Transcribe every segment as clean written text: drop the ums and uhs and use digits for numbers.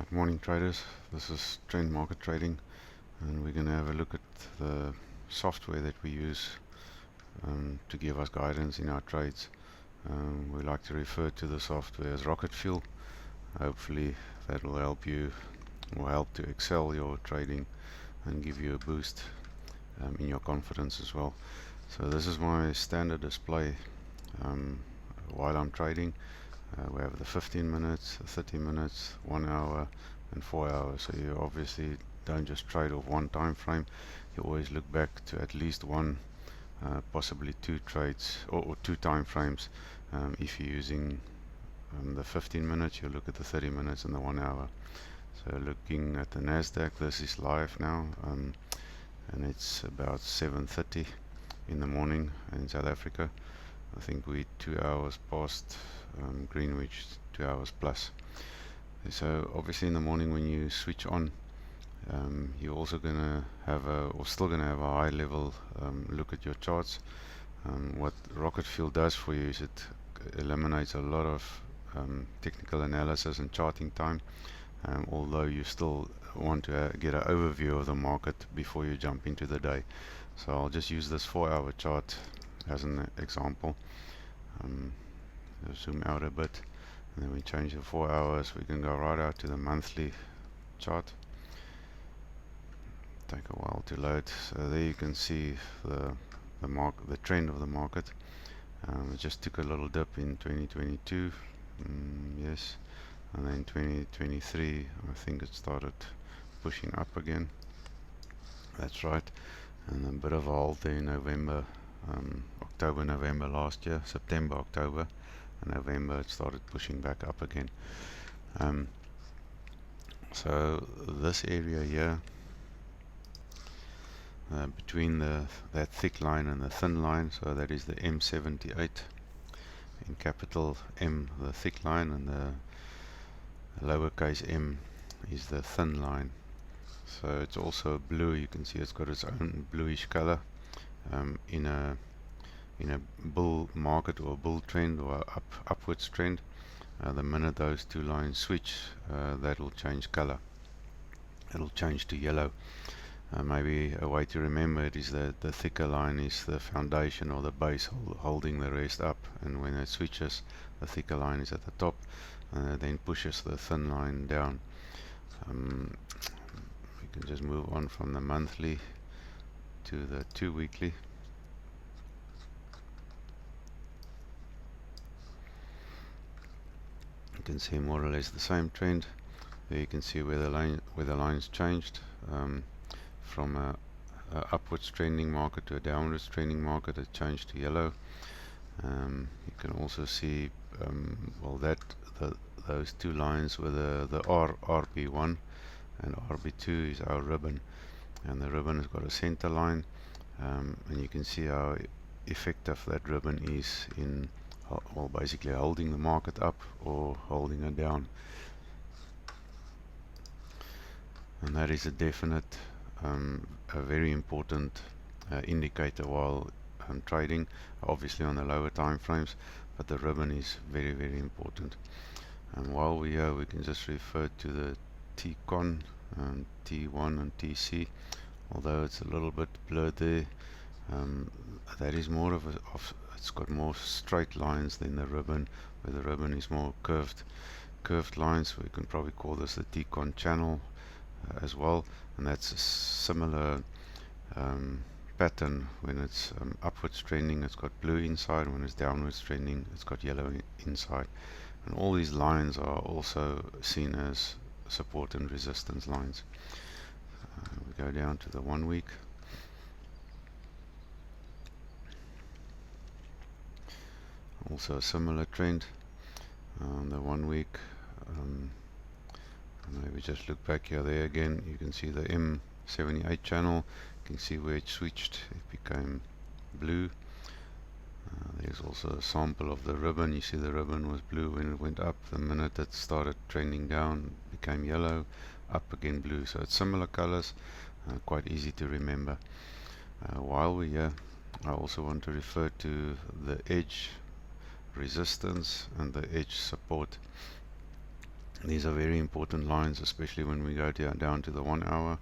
Good morning, traders. This is Trend Market Trading, and we're going to have a look at the software that we use to give us guidance in our trades. We like to refer to the software as rocket fuel. Hopefully that will help you or help to excel your trading and give you a boost in your confidence as well. So this is my standard display while I'm trading. We have the 15 minutes, 30 minutes, 1 hour and 4 hours. So you obviously don't just trade off one time frame. You always look back to at least one, possibly two trades or two time frames. If you're using the 15 minutes, you look at the 30 minutes and the 1 hour. So looking at the Nasdaq, this is live now, and it's about 7:30 in the morning in South Africa. I think we're 2 hours past Greenwich, 2 hours plus. So obviously in the morning when you switch on, you're also going to have still going to have a high level look at your charts. What Rocket Fuel does for you is it eliminates a lot of technical analysis and charting time, although you still want to get an overview of the market before you jump into the day. So I'll just use this 4-hour chart as an example. Zoom out a bit, and then we change the 4 hours. We can go right out to the monthly chart. Take a while to load. So there you can see the trend of the market. It just took a little dip in 2022, yes, and then 2023 I think it started pushing up again. That's right, and a bit of a halt there in November, October, November last year, September, October, and November it started pushing back up again. So this area here, between that thick line and the thin line, so that is the M78 in capital M, the thick line, and the lowercase m is the thin line. So it's also blue. You can see it's got its own bluish color. In a bull market or bull trend or upwards trend, the minute those two lines switch, that will change color. It'll change to yellow. Maybe a way to remember it is that the thicker line is the foundation or the base holding the rest up, and when it switches, the thicker line is at the top, then pushes the thin line down. We can just move on from the monthly to the 2-weekly. You can see more or less the same trend. There you can see where the lines changed from a upwards trending market to a downwards trending market. It changed to yellow. You can also see those two lines with the RB1 and RB2 is our ribbon, and the ribbon has got a center line, and you can see how effective that ribbon is in basically holding the market up or holding it down. And that is a definite, a very important indicator while trading, obviously on the lower time frames, but the ribbon is very, very important. And while we're here, we can just refer to the T-Con, T1 and TC, although it's a little bit blurred there. That is more of it's got more straight lines than the ribbon, where the ribbon is more curved lines. We can probably call this the T-Con channel as well, and that's a similar pattern. When it's upwards trending, it's got blue inside. When it's downwards trending, it's got yellow inside. And all these lines are also seen as support and resistance lines. We go down to the 1 week. Also a similar trend on the 1 week. Maybe just look back here. There again, you can see the M78 channel. You can see where it switched. It became blue. There's also a sample of the ribbon. You see the ribbon was blue when it went up. The minute it started trending down, it became yellow, up again blue. So it's similar colors, quite easy to remember. While we're here, I also want to refer to the edge resistance and the edge support. These are very important lines, especially when we go down to the 1 hour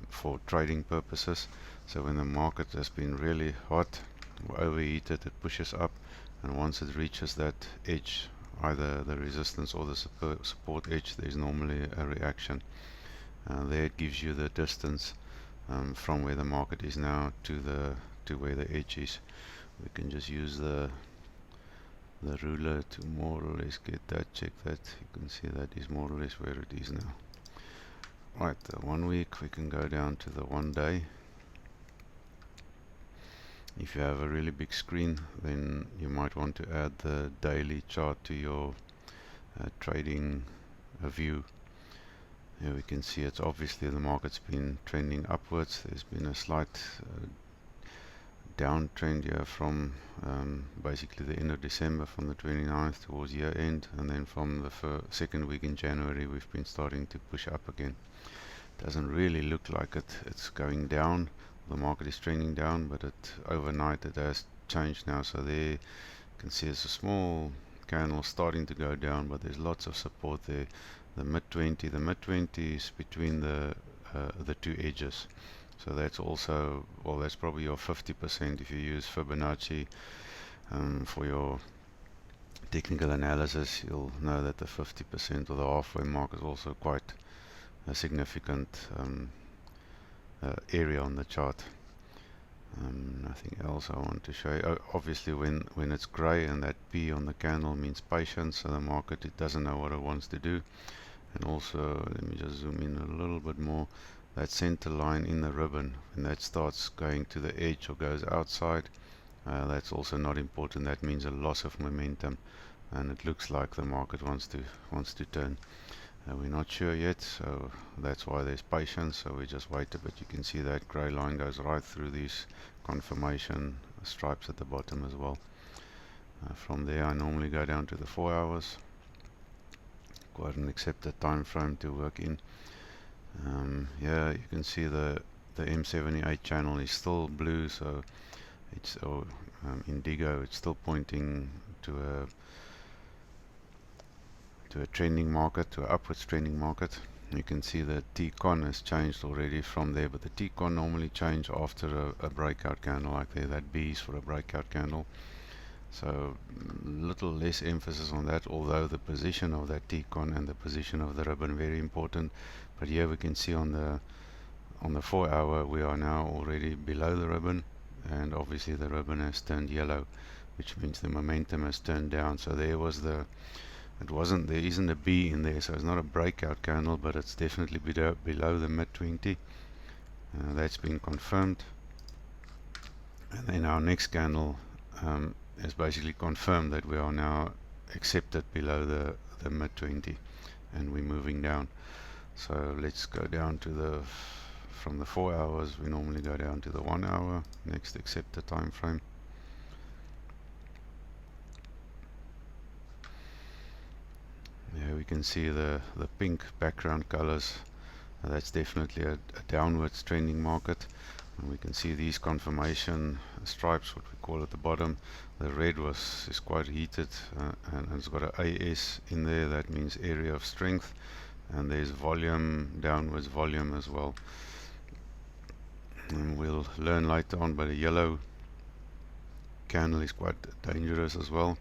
for trading purposes. So when the market has been really hot or overheated, it pushes up, and once it reaches that edge, either the resistance or the support edge, there's normally a reaction. There it gives you the distance from where the market is now to where the edge is. We can just use the ruler to more or less get that, check that. You can see that is more or less where it is now. Right, the 1 week, we can go down to the 1 day. If you have a really big screen, then you might want to add the daily chart to your trading view. Here we can see it's obviously the market's been trending upwards. There's been a slight downtrend here from basically the end of December, from the 29th towards year end, and then from the second week in January we've been starting to push up again. Doesn't really look like it's going down. The market is trending down, but overnight it has changed now. So there you can see it's a small candle starting to go down, but there's lots of support there. The mid 20 is between the two edges. So that's also, well, that's probably your 50% if you use Fibonacci for your technical analysis. You'll know that the 50% or the halfway mark is also quite a significant area on the chart. Nothing else I want to show you. Obviously when it's grey and that P on the candle means patience, so the market, it doesn't know what it wants to do. And also, let me just zoom in a little bit more. That center line in the ribbon, when that starts going to the edge or goes outside, that's also not important. That means a loss of momentum, and it looks like the market wants to turn. We're not sure yet, so that's why there's patience. So we just wait a bit. You can see that grey line goes right through these confirmation stripes at the bottom as well. From there I normally go down to the 4 hours. Go ahead and accept the time frame to work in. Yeah, you can see the M78 channel is still blue, so it's indigo. It's still pointing to a trending market, to an upwards trending market. You can see the T-con has changed already from there, but the T-con normally change after a breakout candle like there. That B is for a breakout candle. So little less emphasis on that, although the position of that T-con and the position of the ribbon very important. But here we can see on the 4 hour we are now already below the ribbon, and obviously the ribbon has turned yellow, which means the momentum has turned down. So there isn't a B in there, so it's not a breakout candle, but it's definitely below the mid 20. That's been confirmed, and then our next candle has basically confirmed that we are now accepted below the mid 20, and we're moving down. So let's go down to from the 4 hours we normally go down to the 1 hour. Next, accept the time frame. Here we can see the pink background colors. That's definitely a downwards trending market. And we can see these confirmation stripes, what we call at the bottom. The red is quite heated, and it's got an AS in there. That means area of strength, and there's volume, downwards volume as well. And we'll learn later on, but a yellow candle is quite dangerous as well,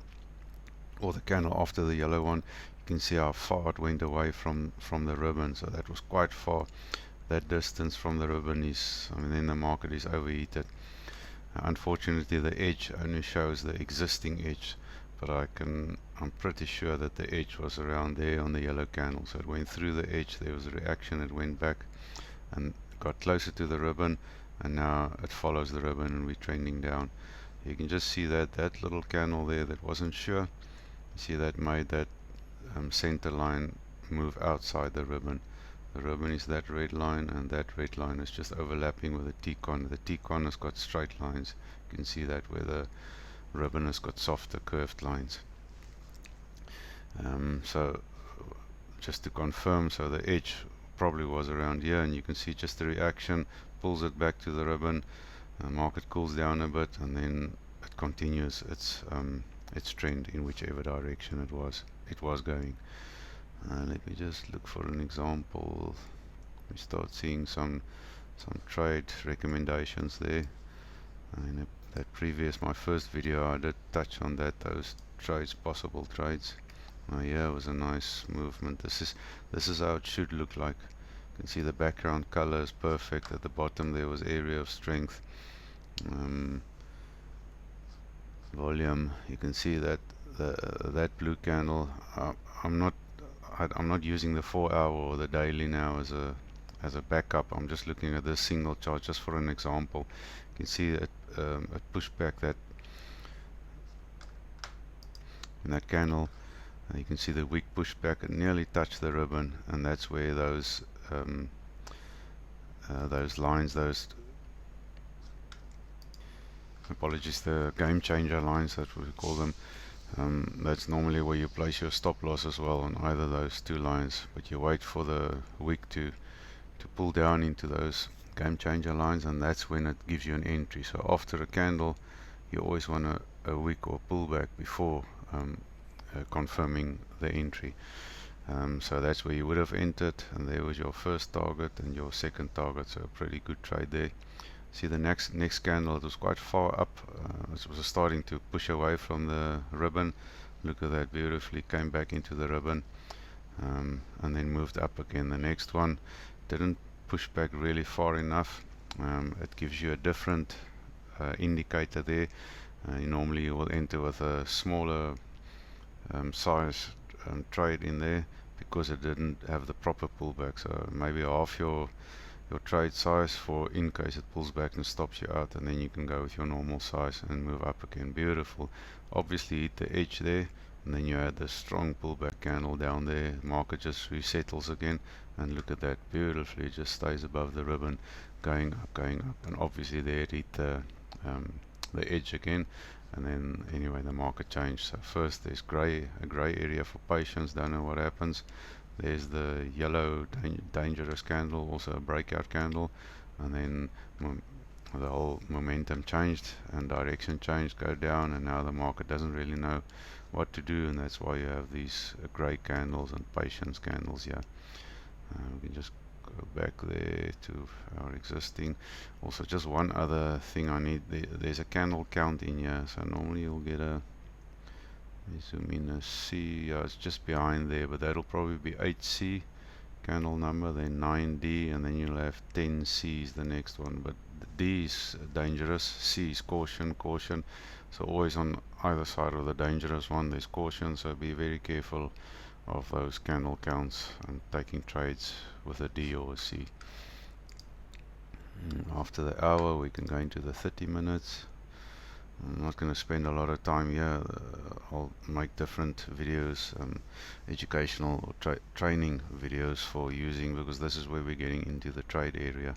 or the candle after the yellow one. You can see how far it went away from the ribbon, so that was quite far. That distance from the ribbon is, then the market is overheated. Unfortunately the edge only shows the existing edge, but I'm pretty sure that the edge was around there on the yellow candle. So it went through the edge, there was a reaction, it went back and got closer to the ribbon, and now it follows the ribbon and we're trending down. You can just see that little candle there that wasn't sure, you see that made that center line move outside the ribbon. The ribbon is that red line, and that red line is just overlapping with the T-con. The T-con has got straight lines. You can see that where the ribbon has got softer curved lines. So just to confirm, so the edge probably was around here, and you can see just the reaction pulls it back to the ribbon. The market cools down a bit, and then it continues its trend in whichever direction it was going. Let me just look for an example. We start seeing some trade recommendations there. In that previous, my first video, I did touch on that, those trades, possible trades. Yeah, it was a nice movement. This is how it should look like. You can see the background color is perfect. At the bottom there was area of strength. Volume. You can see that that blue candle. I'm not using the 4-hour or the daily now as a backup. I'm just looking at this single chart just for an example. You can see that it pushed back that in that candle. You can see the wick pushed back and nearly touched the ribbon, and that's where those lines, those apologies, the game changer lines that we call them. That's normally where you place your stop loss as well on either those two lines, but you wait for the wick to pull down into those game changer lines, and that's when it gives you an entry. So after a candle, you always want a wick or pullback before confirming the entry. So that's where you would have entered, and there was your first target and your second target. So a pretty good trade there. See the next candle, it was quite far up. It was starting to push away from the ribbon. Look at that, beautifully came back into the ribbon, and then moved up again. The next one didn't push back really far enough. It gives you a different indicator there. Normally you will enter with a smaller size trade in there because it didn't have the proper pullback. So maybe half your trade size for in case it pulls back and stops you out, and then you can go with your normal size and move up again. Beautiful. Obviously hit the edge there, and then you had the strong pullback candle down there. Market just resettles again, and look at that, beautifully, it just stays above the ribbon, going up, and obviously there it hit the edge again. And then anyway the market changed. So first there's a gray area for patience, don't know what happens. There's the yellow dangerous candle, also a breakout candle, and then the whole momentum changed and direction changed, go down, and now the market doesn't really know what to do, and that's why you have these gray candles and patience candles here. We can just go back there to our existing. Also, just one other thing I need, there's a candle count in here, so normally you'll get a, zoom in, a C, yeah, it's just behind there, but that'll probably be 8C candle number, then 9D, and then you'll have 10C's the next one. But D is dangerous, C is caution, so always on either side of the dangerous one there's caution, so be very careful of those candle counts and taking trades with a D or a C. After the hour we can go into the 30 minutes. I'm not going to spend a lot of time here. I'll make different videos, educational or training videos for using, because this is where we're getting into the trade area.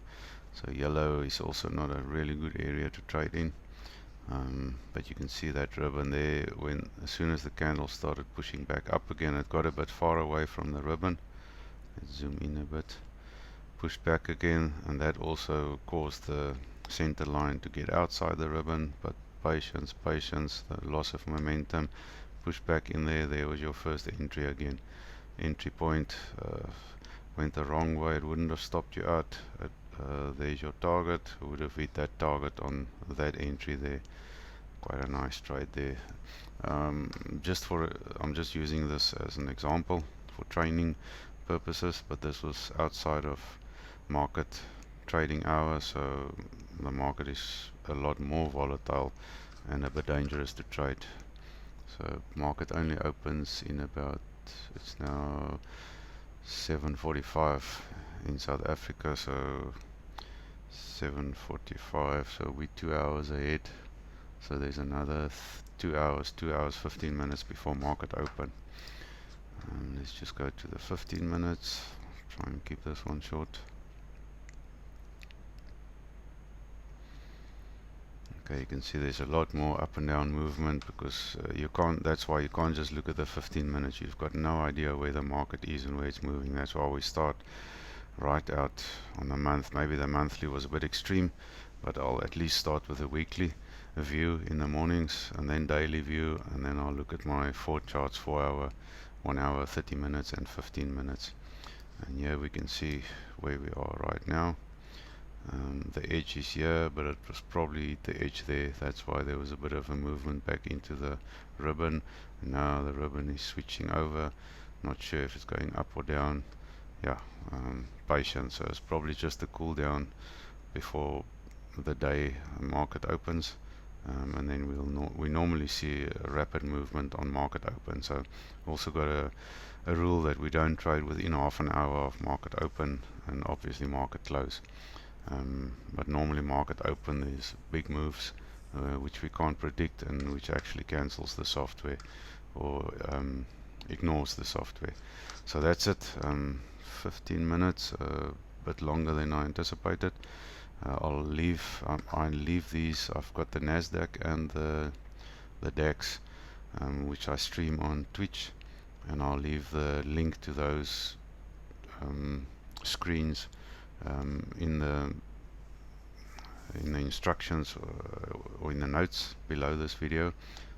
So yellow is also not a really good area to trade in. But you can see that ribbon there, as soon as the candle started pushing back up again, it got a bit far away from the ribbon. Let's zoom in a bit. Pushed back again, and that also caused the center line to get outside the ribbon, but patience, the loss of momentum, push back in there. There was your first entry again. Entry point went the wrong way, it wouldn't have stopped you out. There's your target, would have hit that target on that entry there. Quite a nice trade there. I'm just using this as an example for training purposes, but this was outside of market trading hours, so the market is a lot more volatile and a bit dangerous to trade. So market only opens in about, it's now 7:45 in South Africa, so 7:45, so we're 2 hours ahead. So there's another 2 hours, 2 hours 15 minutes before market open. Let's just go to the 15 minutes. Try and keep this one short. Okay, you can see there's a lot more up and down movement, because that's why you can't just look at the 15 minutes. You've got no idea where the market is and where it's moving. That's why we start right out on the month. Maybe the monthly was a bit extreme, but I'll at least start with a weekly view in the mornings, and then daily view, and then I'll look at my 4 charts, 4-hour 1 hour, 30 minutes and 15 minutes. And here we can see where we are right now. The edge is here, but it was probably the edge there. That's why there was a bit of a movement back into the ribbon. Now the ribbon is switching over. Not sure if it's going up or down. Yeah, patience. So it's probably just a cool down before the day market opens. And then we normally see a rapid movement on market open. So also got a rule that we don't trade within half an hour of market open and obviously market close. But normally market open there's big moves which we can't predict and which actually cancels the software or ignores the software. So that's it. 15 minutes, a bit longer than I anticipated. I'll leave these. I've got the Nasdaq and the DAX, which I stream on Twitch, and I'll leave the link to those screens in the instructions or in the notes below this video.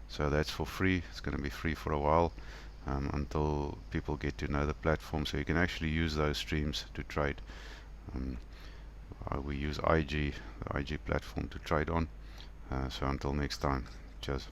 So that's for free. It's going to be free for a while until people get to know the platform, so you can actually use those streams to trade. We use the IG platform to trade on. So until next time, cheers.